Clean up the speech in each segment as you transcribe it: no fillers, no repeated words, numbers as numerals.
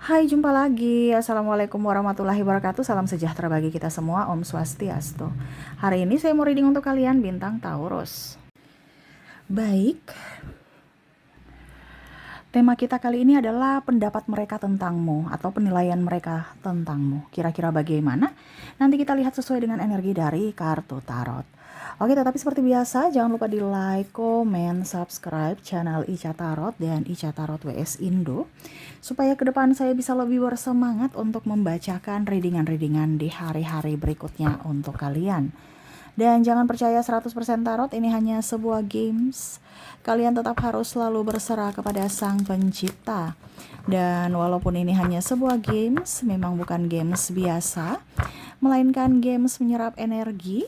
Hai, jumpa lagi. Assalamualaikum warahmatullahi wabarakatuh. Salam sejahtera bagi kita semua. Om Swastiastu. Hari ini saya mau reading untuk kalian bintang Taurus. Baik, tema kita kali ini adalah pendapat mereka tentangmu atau penilaian mereka tentangmu. Kira-kira bagaimana? Nanti kita lihat sesuai dengan energi dari kartu tarot. Oke, tetapi seperti biasa, jangan lupa di like, komen, subscribe channel Ica Tarot dan Ica Tarot WS Indo, supaya ke depan saya bisa lebih bersemangat untuk membacakan readingan-readingan di hari-hari berikutnya untuk kalian. Dan jangan percaya 100% tarot, ini hanya sebuah games. Kalian tetap harus selalu berserah kepada Sang Pencipta. Dan walaupun ini hanya sebuah games, memang bukan games biasa, melainkan games menyerap energi.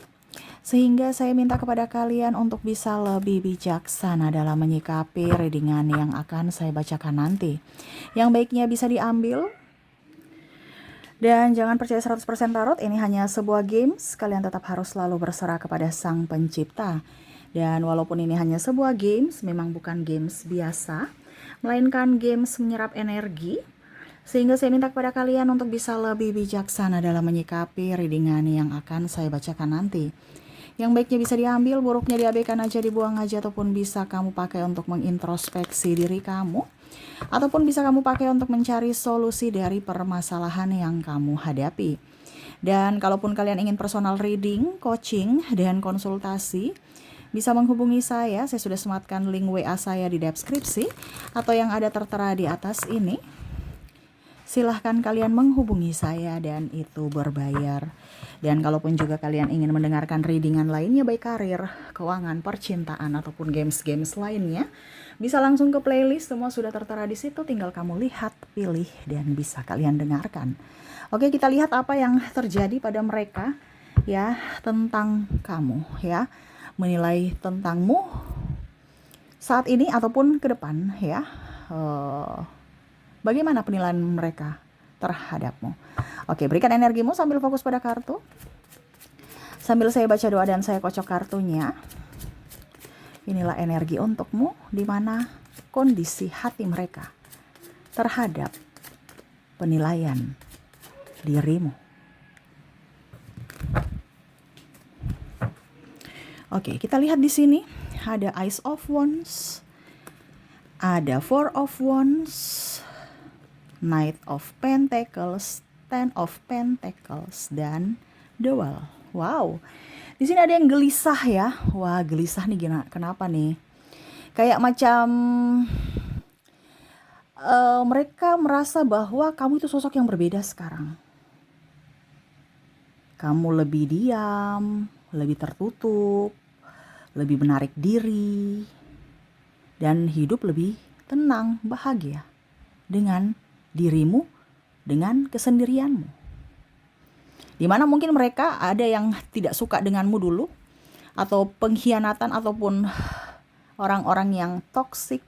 Sehingga saya minta kepada kalian untuk bisa lebih bijaksana dalam menyikapi readingan yang akan saya bacakan nanti. Yang baiknya bisa diambil. Dan jangan percaya 100% tarot, ini hanya sebuah games. Kalian tetap harus selalu berserah kepada Sang Pencipta. Dan walaupun ini hanya sebuah games, memang bukan games biasa, melainkan games menyerap energi. Sehingga saya minta kepada kalian untuk bisa lebih bijaksana dalam menyikapi readingan yang akan saya bacakan nanti. Yang baiknya bisa diambil, buruknya diabaikan aja, dibuang aja, ataupun bisa kamu pakai untuk mengintrospeksi diri kamu, ataupun bisa kamu pakai untuk mencari solusi dari permasalahan yang kamu hadapi. Dan kalaupun kalian ingin personal reading, coaching, dan konsultasi, bisa menghubungi saya sudah sematkan link WA saya di deskripsi, atau yang ada tertera di atas ini. Silahkan kalian menghubungi saya dan itu berbayar. Dan kalaupun juga kalian ingin mendengarkan readingan lainnya, baik karir, keuangan, percintaan, ataupun games-games lainnya, bisa langsung ke playlist, semua sudah tertera di situ, tinggal kamu lihat, pilih, dan bisa kalian dengarkan. Oke, kita lihat apa yang terjadi pada mereka ya tentang kamu ya, menilai tentangmu saat ini ataupun ke depan ya. Bagaimana penilaian mereka terhadapmu? Oke, berikan energimu sambil fokus pada kartu. Sambil saya baca doa dan saya kocok kartunya. Inilah energi untukmu, di mana kondisi hati mereka terhadap penilaian dirimu. Oke, kita lihat di sini ada Ace of Wands, ada Four of Wands, Knight of Pentacles, Ten of Pentacles, dan The World. Wow, di sini ada yang gelisah ya. Wah, gelisah nih, kenapa nih? Kayak macam mereka merasa bahwa kamu itu sosok yang berbeda sekarang. Kamu lebih diam, lebih tertutup, lebih menarik diri, dan hidup lebih tenang, bahagia dengan dirimu, dengan kesendirianmu. Dimana mungkin mereka ada yang tidak suka denganmu dulu, atau pengkhianatan, ataupun orang-orang yang toksik,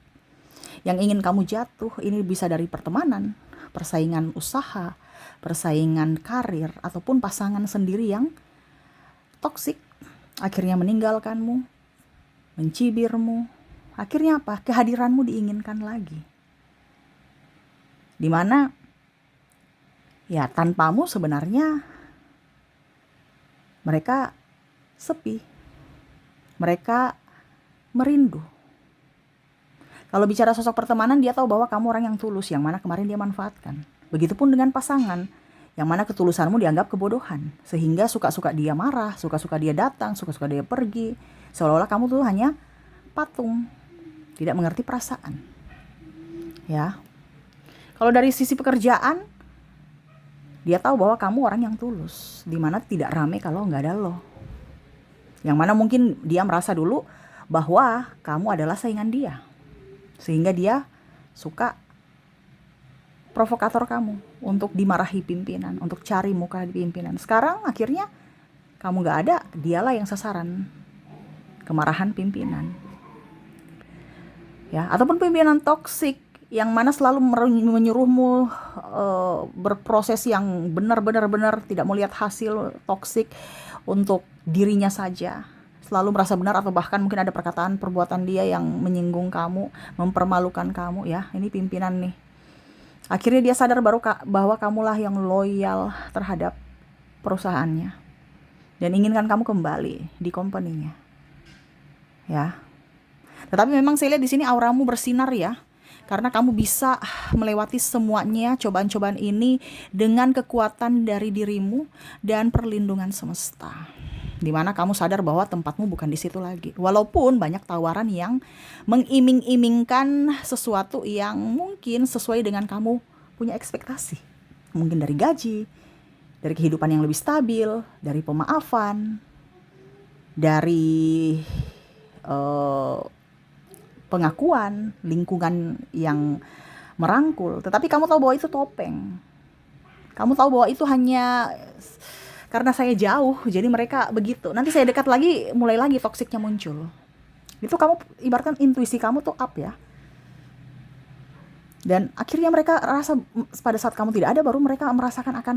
yang ingin kamu jatuh. Ini bisa dari pertemanan, persaingan usaha, persaingan karir, ataupun pasangan sendiri yang toksik, akhirnya meninggalkanmu, mencibirmu. Akhirnya apa? Kehadiranmu diinginkan lagi. Dimana ya tanpamu sebenarnya mereka sepi, mereka merindu. Kalau bicara sosok pertemanan, dia tahu bahwa kamu orang yang tulus, yang mana kemarin dia manfaatkan. Begitupun dengan pasangan, yang mana ketulusanmu dianggap kebodohan, sehingga suka-suka dia marah, suka-suka dia datang, suka-suka dia pergi, seolah-olah kamu tuh hanya patung, tidak mengerti perasaan. Ya. Kalau dari sisi pekerjaan, dia tahu bahwa kamu orang yang tulus, dimana tidak rame kalau nggak ada lo. Yang mana mungkin dia merasa dulu bahwa kamu adalah saingan dia, sehingga dia suka provokator kamu untuk dimarahi pimpinan, untuk cari muka di pimpinan. Sekarang akhirnya kamu nggak ada, dialah yang sasaran kemarahan pimpinan. Ya, ataupun pimpinan toksik, yang mana selalu menyuruhmu berproses yang benar-benar tidak melihat hasil, toksik untuk dirinya saja, selalu merasa benar, atau bahkan mungkin ada perkataan perbuatan dia yang menyinggung kamu, mempermalukan kamu ya. Ini pimpinan nih. Akhirnya dia sadar bahwa kamulah yang loyal terhadap perusahaannya dan inginkan kamu kembali di company-nya. Ya. Tetapi memang saya lihat di sini auramu bersinar ya. Karena kamu bisa melewati semuanya cobaan-cobaan ini dengan kekuatan dari dirimu dan perlindungan semesta. Dimana kamu sadar bahwa tempatmu bukan di situ lagi. Walaupun banyak tawaran yang mengiming-imingkan sesuatu yang mungkin sesuai dengan kamu punya ekspektasi. Mungkin dari gaji, dari kehidupan yang lebih stabil, dari pemaafan, dari pengakuan, lingkungan yang merangkul. Tetapi kamu tahu bahwa itu topeng. Kamu tahu bahwa itu hanya karena saya jauh, jadi mereka begitu. Nanti saya dekat lagi, mulai lagi toksiknya muncul. Itu kamu ibaratkan intuisi kamu tuh up ya. Dan akhirnya mereka rasa pada saat kamu tidak ada, baru mereka merasakan akan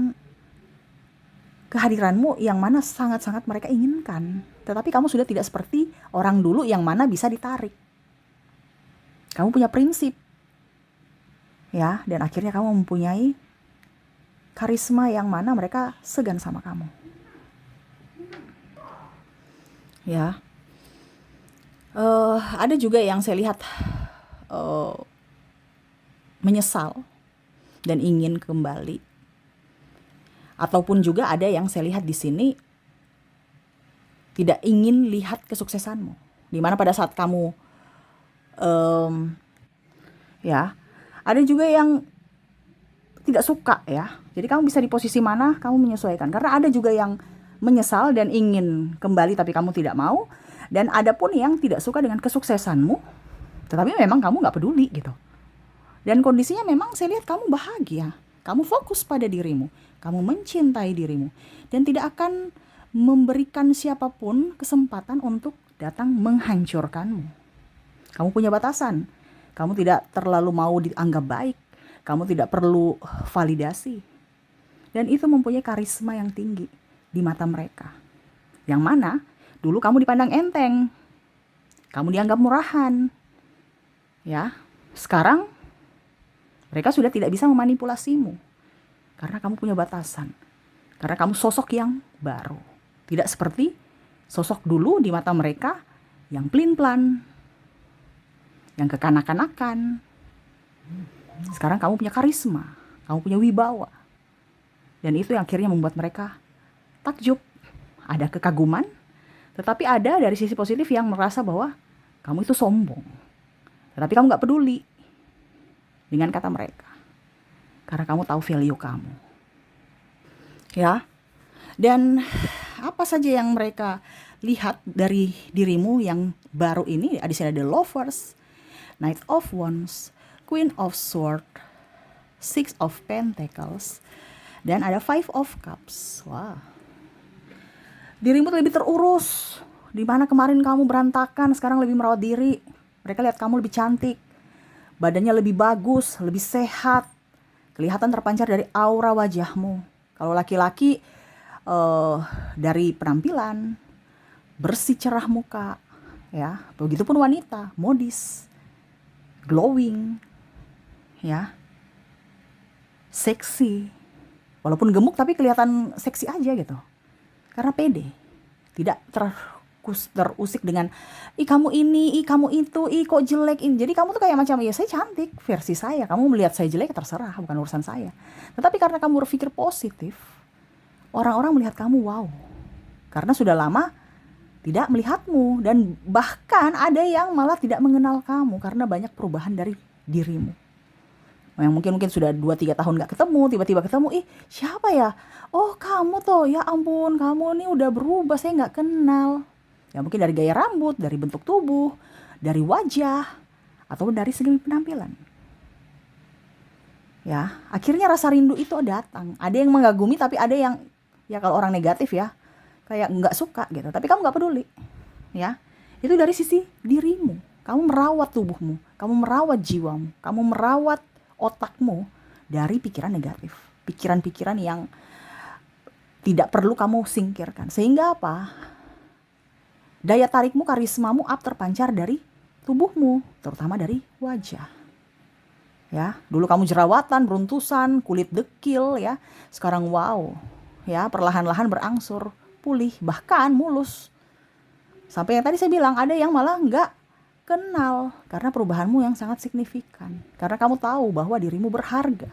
kehadiranmu yang mana sangat-sangat mereka inginkan. Tetapi kamu sudah tidak seperti orang dulu yang mana bisa ditarik. Kamu punya prinsip. Ya, dan akhirnya kamu mempunyai karisma yang mana mereka segan sama kamu. Ya. Ada juga yang saya lihat menyesal dan ingin kembali. Ataupun juga ada yang saya lihat di sini tidak ingin lihat kesuksesanmu. Dimana pada saat kamu ya, ada juga yang tidak suka ya. Jadi kamu bisa di posisi mana, kamu menyesuaikan. Karena ada juga yang menyesal dan ingin kembali tapi kamu tidak mau. Dan ada pun yang tidak suka dengan kesuksesanmu, tetapi memang kamu gak peduli gitu. Dan kondisinya memang saya lihat kamu bahagia. Kamu fokus pada dirimu. Kamu mencintai dirimu. Dan tidak akan memberikan siapapun kesempatan untuk datang menghancurkanmu. Kamu punya batasan. Kamu tidak terlalu mau dianggap baik. Kamu tidak perlu validasi. Dan itu mempunyai karisma yang tinggi di mata mereka. Yang mana dulu kamu dipandang enteng. Kamu dianggap murahan. Ya, sekarang mereka sudah tidak bisa memanipulasimu. Karena kamu punya batasan. Karena kamu sosok yang baru. Tidak seperti sosok dulu di mata mereka yang pelin-pelan, yang kekanak-kanakan. Sekarang kamu punya karisma, kamu punya wibawa. Dan itu yang akhirnya membuat mereka takjub. Ada kekaguman, tetapi ada dari sisi positif yang merasa bahwa kamu itu sombong. Tetapi kamu gak peduli dengan kata mereka. Karena kamu tahu value kamu. Ya. Dan apa saja yang mereka lihat dari dirimu yang baru ini, di sini ada Lovers, Knight of Wands, Queen of Swords, Six of Pentacles, dan ada Five of Cups. Wah. Dirimu lebih terurus. Di mana kemarin kamu berantakan, sekarang lebih merawat diri. Mereka lihat kamu lebih cantik. Badannya lebih bagus, lebih sehat. Kelihatan terpancar dari aura wajahmu. Kalau laki-laki dari penampilan, bersih cerah muka, ya. Begitupun wanita, modis, glowing, ya, seksi. Walaupun gemuk tapi kelihatan seksi aja gitu. Karena pede, tidak terusik dengan kamu ini, kamu itu, kok jelek ini. Jadi kamu tuh kayak macam, ya saya cantik versi saya. Kamu melihat saya jelek terserah, bukan urusan saya. Tetapi karena kamu berpikir positif, orang-orang melihat kamu wow. Karena sudah lama tidak melihatmu. Dan bahkan ada yang malah tidak mengenal kamu karena banyak perubahan dari dirimu. Yang mungkin sudah 2-3 tahun gak ketemu, tiba-tiba ketemu, siapa ya? Oh kamu tuh, ya ampun, kamu nih udah berubah, saya gak kenal. Ya mungkin dari gaya rambut, dari bentuk tubuh, dari wajah, atau dari segi penampilan. Ya, akhirnya rasa rindu itu datang. Ada yang mengagumi, tapi ada yang, ya kalau orang negatif ya, kayak gak suka gitu. Tapi kamu gak peduli. Ya, itu dari sisi dirimu. Kamu merawat tubuhmu, kamu merawat jiwamu, kamu merawat otakmu dari pikiran negatif, pikiran-pikiran yang tidak perlu kamu singkirkan. Sehingga apa? Daya tarikmu, karismamu up terpancar dari tubuhmu, terutama dari wajah. Ya, dulu kamu jerawatan, beruntusan, kulit dekil ya. Sekarang wow, ya perlahan-lahan berangsur pulih, bahkan mulus. Sampai yang tadi saya bilang ada yang malah nggak kenal karena perubahanmu yang sangat signifikan. Karena kamu tahu bahwa dirimu berharga.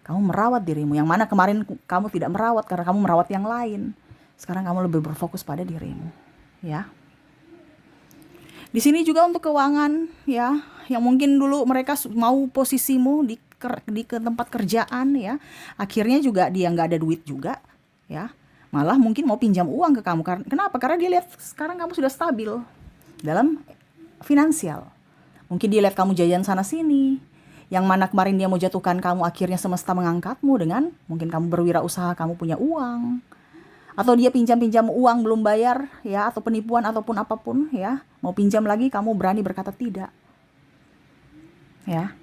Kamu merawat dirimu, yang mana kemarin kamu tidak merawat karena kamu merawat yang lain. Sekarang kamu lebih berfokus pada dirimu, ya. Di sini juga untuk keuangan, ya, yang mungkin dulu mereka mau posisimu di ke tempat kerjaan, ya, akhirnya juga dia nggak ada duit juga, ya, malah mungkin mau pinjam uang ke kamu. Kenapa? Karena dia lihat sekarang kamu sudah stabil dalam finansial. Mungkin dia lihat kamu jajan sana sini, yang mana kemarin dia mau jatuhkan kamu, akhirnya semesta mengangkatmu dengan mungkin kamu berwirausaha, kamu punya uang. Atau dia pinjam-pinjam uang belum bayar, ya, atau penipuan ataupun apapun, ya, mau pinjam lagi kamu berani berkata tidak, ya.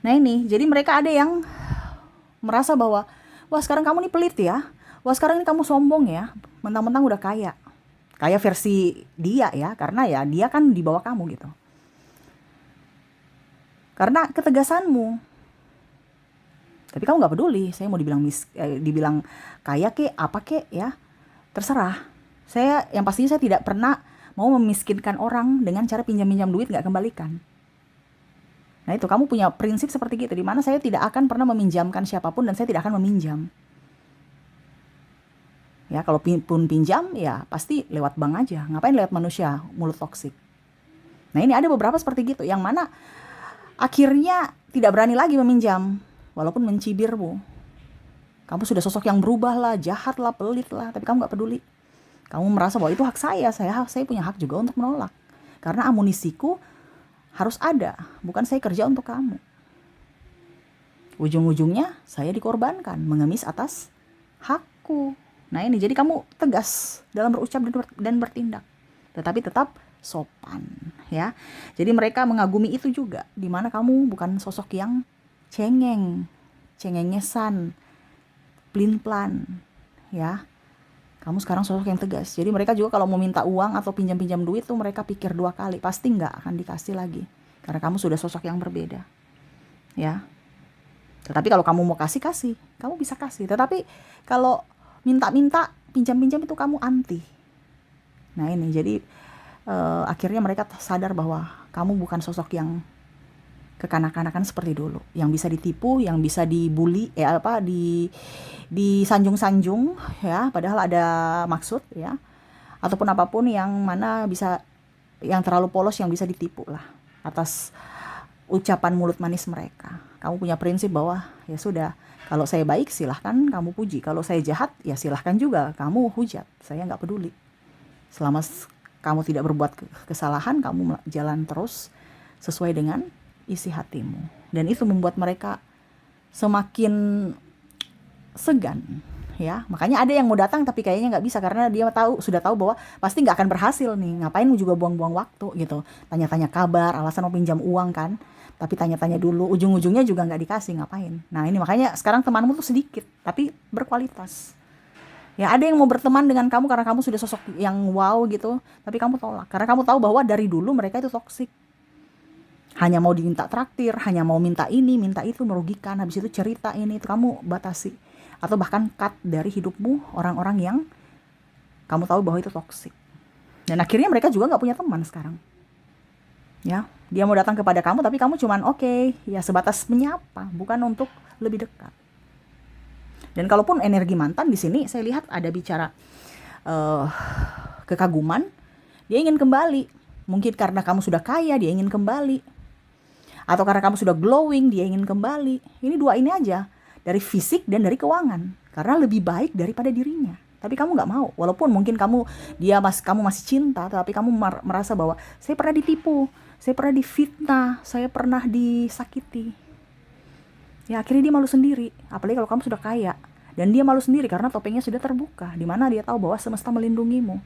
Nah ini, jadi mereka ada yang merasa bahwa, wah sekarang kamu nih pelit ya, wah sekarang ini kamu sombong ya, mentang-mentang udah kaya, kaya versi dia ya, karena ya dia kan di bawah kamu gitu. Karena ketegasanmu. Tapi kamu nggak peduli, saya mau dibilang kaya kek, apa kek ya, terserah. Yang pastinya saya tidak pernah mau memiskinkan orang dengan cara pinjam-pinjam duit nggak kembalikan. Nah itu, kamu punya prinsip seperti gitu, dimana saya tidak akan pernah meminjamkan siapapun dan saya tidak akan meminjam. Ya kalau pun pinjam ya pasti lewat bank aja, ngapain lewat manusia, mulut toksik. Nah ini ada beberapa seperti gitu, yang mana akhirnya tidak berani lagi meminjam. Walaupun mencibirmu, kamu sudah sosok yang berubah lah, jahat lah, pelit lah, tapi kamu gak peduli. Kamu merasa bahwa itu hak saya punya hak juga untuk menolak. Karena amunisiku harus ada, bukan saya kerja untuk kamu. Ujung-ujungnya saya dikorbankan, mengemis atas hakku. Nah ini, jadi kamu tegas dalam berucap dan bertindak, tetapi tetap sopan, ya. Jadi mereka mengagumi itu juga, dimana kamu bukan sosok yang cengengesan, plin-plan, ya. Kamu sekarang sosok yang tegas. Jadi mereka juga kalau mau minta uang atau pinjam-pinjam duit tuh mereka pikir 2 kali, pasti nggak akan dikasih lagi. Karena kamu sudah sosok yang berbeda, ya. Tetapi kalau kamu mau kasih, kamu bisa kasih. Tetapi kalau minta-minta, pinjam-pinjam itu kamu anti. Nah ini, jadi akhirnya mereka sadar bahwa kamu bukan sosok yang kekanak-kanakan seperti dulu, yang bisa ditipu, yang bisa dibully, disanjung-sanjung, ya, padahal ada maksud, ya, ataupun apapun yang mana bisa, yang terlalu polos, yang bisa ditipu lah atas ucapan mulut manis mereka. Kamu punya prinsip bahwa ya sudah, kalau saya baik silahkan kamu puji, kalau saya jahat ya silahkan juga kamu hujat, saya nggak peduli. Selama kamu tidak berbuat kesalahan, kamu jalan terus sesuai dengan isi hatimu. Dan itu membuat mereka semakin segan, ya. Makanya ada yang mau datang tapi kayaknya nggak bisa, karena dia sudah tahu bahwa pasti nggak akan berhasil nih. Ngapain juga buang-buang waktu gitu, tanya-tanya kabar, alasan mau pinjam uang kan, tapi tanya-tanya dulu, ujung-ujungnya juga nggak dikasih, ngapain. Nah ini makanya sekarang temanmu tuh sedikit tapi berkualitas. Ya ada yang mau berteman dengan kamu karena kamu sudah sosok yang wow gitu, tapi kamu tolak karena kamu tahu bahwa dari dulu mereka itu toksik. Hanya mau diminta traktir, hanya mau minta ini, minta itu, merugikan. Habis itu cerita ini, itu kamu batasi. Atau bahkan cut dari hidupmu orang-orang yang kamu tahu bahwa itu toksik. Dan akhirnya mereka juga gak punya teman sekarang. Ya, dia mau datang kepada kamu, tapi kamu cuman oke, ya sebatas menyapa, bukan untuk lebih dekat. Dan kalaupun energi mantan di sini, saya lihat ada bicara kekaguman, dia ingin kembali. Mungkin karena kamu sudah kaya, dia ingin kembali. Atau karena kamu sudah glowing, dia ingin kembali. Ini 2 ini aja, dari fisik dan dari keuangan, karena lebih baik daripada dirinya. Tapi kamu nggak mau, walaupun mungkin kamu masih cinta, tapi kamu merasa bahwa saya pernah ditipu, saya pernah difitnah, saya pernah disakiti. Ya akhirnya dia malu sendiri, apalagi kalau kamu sudah kaya. Dan dia malu sendiri karena topengnya sudah terbuka, dimana dia tahu bahwa semesta melindungimu.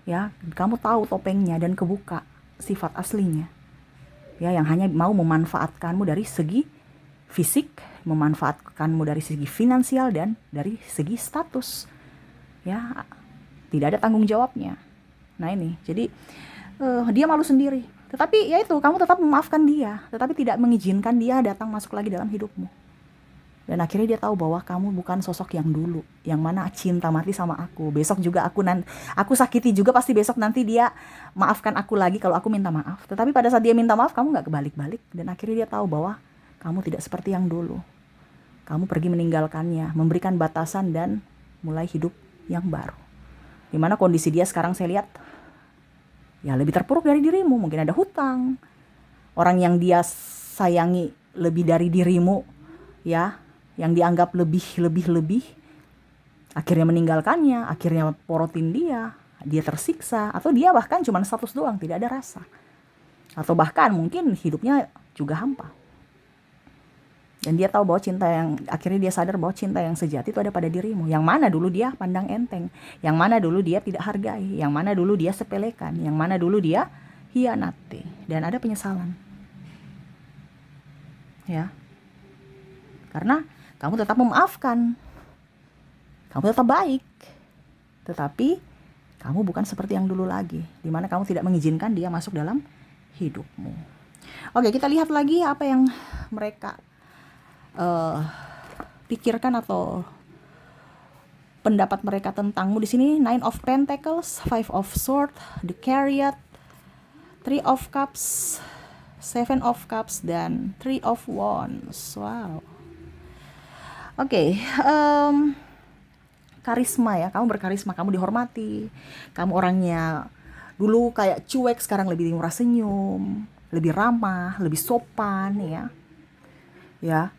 Ya, kamu tahu topengnya dan kebuka sifat aslinya. Ya, yang hanya mau memanfaatkanmu dari segi fisik, memanfaatkanmu dari segi finansial dan dari segi status. Ya, tidak ada tanggung jawabnya. Nah ini, jadi dia malu sendiri Tetapi ya itu, kamu tetap memaafkan dia, tetapi tidak mengizinkan dia datang masuk lagi dalam hidupmu. Dan akhirnya dia tahu bahwa kamu bukan sosok yang dulu, yang mana cinta mati sama aku. Besok juga aku sakiti juga, pasti besok nanti dia maafkan aku lagi kalau aku minta maaf. Tetapi pada saat dia minta maaf, kamu nggak kebalik-balik. Dan akhirnya dia tahu bahwa kamu tidak seperti yang dulu. Kamu pergi meninggalkannya, memberikan batasan dan mulai hidup yang baru. Dimana kondisi dia sekarang saya lihat, ya lebih terpuruk dari dirimu. Mungkin ada hutang. Orang yang dia sayangi lebih dari dirimu, ya, yang dianggap lebih, akhirnya meninggalkannya, akhirnya porotin dia tersiksa, atau dia bahkan cuma status doang, tidak ada rasa. Atau bahkan mungkin hidupnya juga hampa. Dan dia tahu bahwa akhirnya dia sadar bahwa cinta yang sejati itu ada pada dirimu. Yang mana dulu dia pandang enteng, yang mana dulu dia tidak hargai, yang mana dulu dia sepelekan, yang mana dulu dia hianati. Dan ada penyesalan. Ya. Karena kamu tetap memaafkan. Kamu tetap baik. Tetapi kamu bukan seperti yang dulu lagi, di mana kamu tidak mengizinkan dia masuk dalam hidupmu. Oke, kita lihat lagi apa yang mereka pikirkan atau pendapat mereka tentangmu di sini. 9 of Pentacles, 5 of Swords, the Chariot, 3 of Cups, 7 of Cups, dan 3 of Wands. Wow. Oke, karisma ya, kamu berkarisma, kamu dihormati, kamu orangnya dulu kayak cuek, sekarang lebih murah senyum, lebih ramah, lebih sopan ya.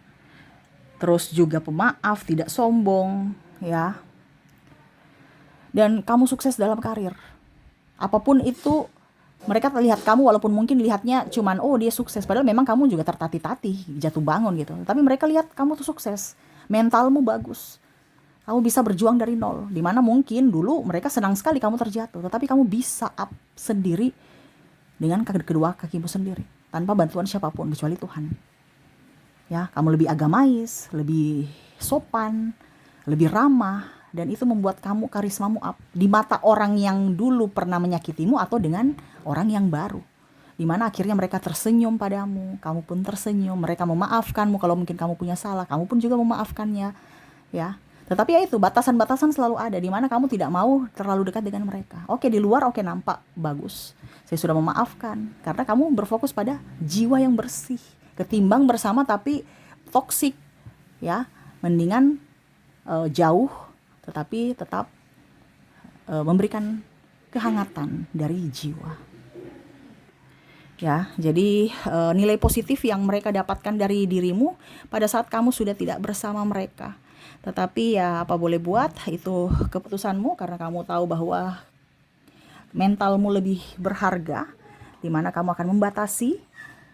Terus juga pemaaf, tidak sombong, ya. Dan kamu sukses dalam karir. Apapun itu, mereka lihat kamu walaupun mungkin lihatnya cuman dia sukses, padahal memang kamu juga tertatih-tatih, jatuh bangun gitu. Tapi mereka lihat kamu tuh sukses, mentalmu bagus. Kamu bisa berjuang dari nol, dimana mungkin dulu mereka senang sekali kamu terjatuh, tetapi kamu bisa up sendiri dengan kedua kakimu sendiri, tanpa bantuan siapapun kecuali Tuhan. Ya, kamu lebih agamais, lebih sopan, lebih ramah, dan itu membuat kamu karismamu up di mata orang yang dulu pernah menyakitimu atau dengan orang yang baru. Dimana akhirnya mereka tersenyum padamu, kamu pun tersenyum, mereka memaafkanmu kalau mungkin kamu punya salah, kamu pun juga memaafkannya, ya. Tetapi ya itu, batasan-batasan selalu ada, dimana kamu tidak mau terlalu dekat dengan mereka. Oke, di luar nampak bagus, saya sudah memaafkan, karena kamu berfokus pada jiwa yang bersih. Ketimbang bersama tapi toksik, ya, mendingan jauh tetapi tetap memberikan kehangatan dari jiwa. Ya, jadi nilai positif yang mereka dapatkan dari dirimu pada saat kamu sudah tidak bersama mereka. Tetapi ya apa boleh buat, itu keputusanmu, karena kamu tahu bahwa mentalmu lebih berharga, di mana kamu akan membatasi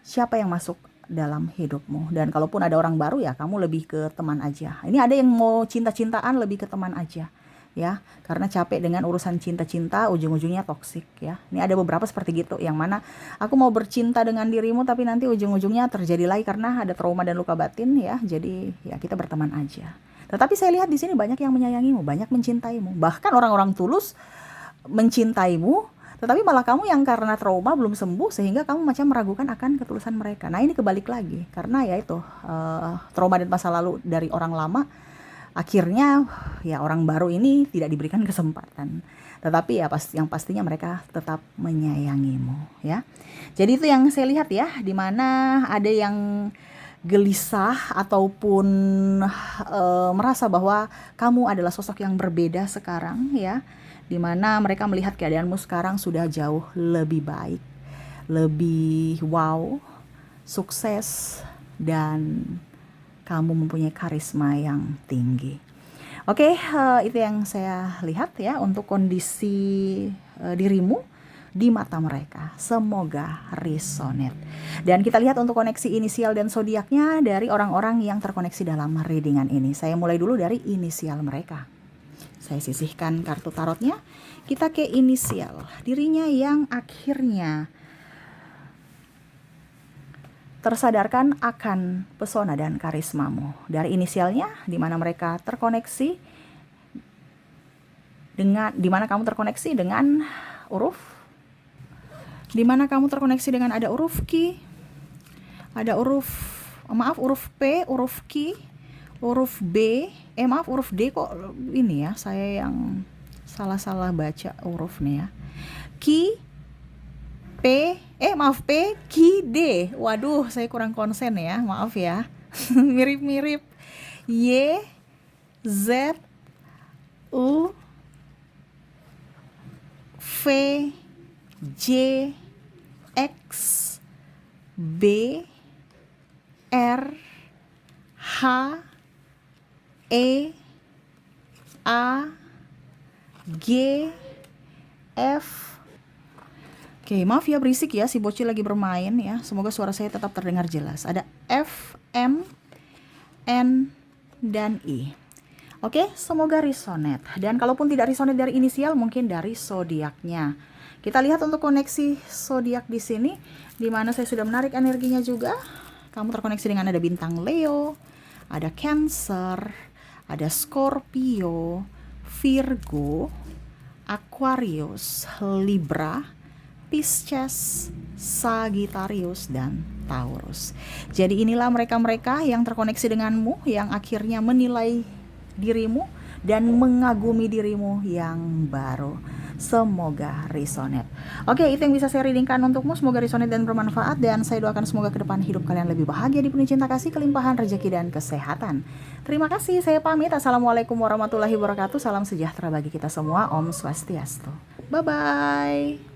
siapa yang masuk dalam hidupmu. Dan kalaupun ada orang baru, ya kamu lebih ke teman aja. Ini ada yang mau cinta-cintaan, lebih ke teman aja, ya, karena capek dengan urusan cinta-cinta, ujung-ujungnya toksik, ya. Ini ada beberapa seperti gitu, yang mana aku mau bercinta dengan dirimu tapi nanti ujung-ujungnya terjadi lagi karena ada trauma dan luka batin, ya. Jadi ya kita berteman aja. Tetapi saya lihat di sini banyak yang menyayangimu, banyak mencintaimu, bahkan orang-orang tulus mencintaimu. Tetapi malah kamu yang karena trauma belum sembuh sehingga kamu macam meragukan akan ketulusan mereka. Nah, ini kebalik lagi, karena ya itu trauma dan masa lalu dari orang lama, akhirnya ya orang baru ini tidak diberikan kesempatan. Tetapi ya yang pastinya mereka tetap menyayangimu, ya. Jadi itu yang saya lihat ya, dimana ada yang gelisah ataupun merasa bahwa kamu adalah sosok yang berbeda sekarang, ya, dimana mereka melihat keadaanmu sekarang sudah jauh lebih baik, lebih wow, sukses, dan kamu mempunyai karisma yang tinggi. Oke, itu yang saya lihat ya untuk kondisi dirimu di mata mereka. Semoga resonate. Dan kita lihat untuk koneksi inisial dan zodiaknya dari orang-orang yang terkoneksi dalam readingan ini. Saya mulai dulu dari inisial mereka. Saya sisihkan kartu tarotnya. Kita ke inisial dirinya yang akhirnya tersadarkan akan pesona dan karismamu. Dari inisialnya, di mana mereka terkoneksi dengan, di mana kamu terkoneksi dengan huruf di mana kamu terkoneksi dengan ada huruf Q, ada huruf P, huruf Q, huruf B, huruf D. Kok ini ya, saya yang salah baca huruf nih ya. Q, P, P, Q, D. Waduh, saya kurang konsen ya, maaf ya. Mirip-mirip. Y, Z, U, V, J, X, B, R, H, E, A, G, F. Oke, maaf ya berisik ya, si bocil lagi bermain ya. Semoga suara saya tetap terdengar jelas. Ada F, M, N, dan I. Oke, semoga resonate. Dan kalaupun tidak resonate dari inisial, mungkin dari zodiaknya. Kita lihat untuk koneksi zodiak di sini, di mana saya sudah menarik energinya juga. Kamu terkoneksi dengan ada bintang Leo, ada Cancer, ada Scorpio, Virgo, Aquarius, Libra, Pisces, Sagittarius, dan Taurus. Jadi inilah mereka-mereka yang terkoneksi denganmu, yang akhirnya menilai dirimu dan mengagumi dirimu yang baru. Semoga resonate. Oke, itu yang bisa saya readingkan untukmu. Semoga resonate dan bermanfaat, dan saya doakan semoga ke depan hidup kalian lebih bahagia, dipenuhi cinta kasih, kelimpahan rezeki, dan kesehatan. Terima kasih, saya pamit. Assalamualaikum warahmatullahi wabarakatuh. Salam sejahtera bagi kita semua. Om Swastiastu. Bye-bye.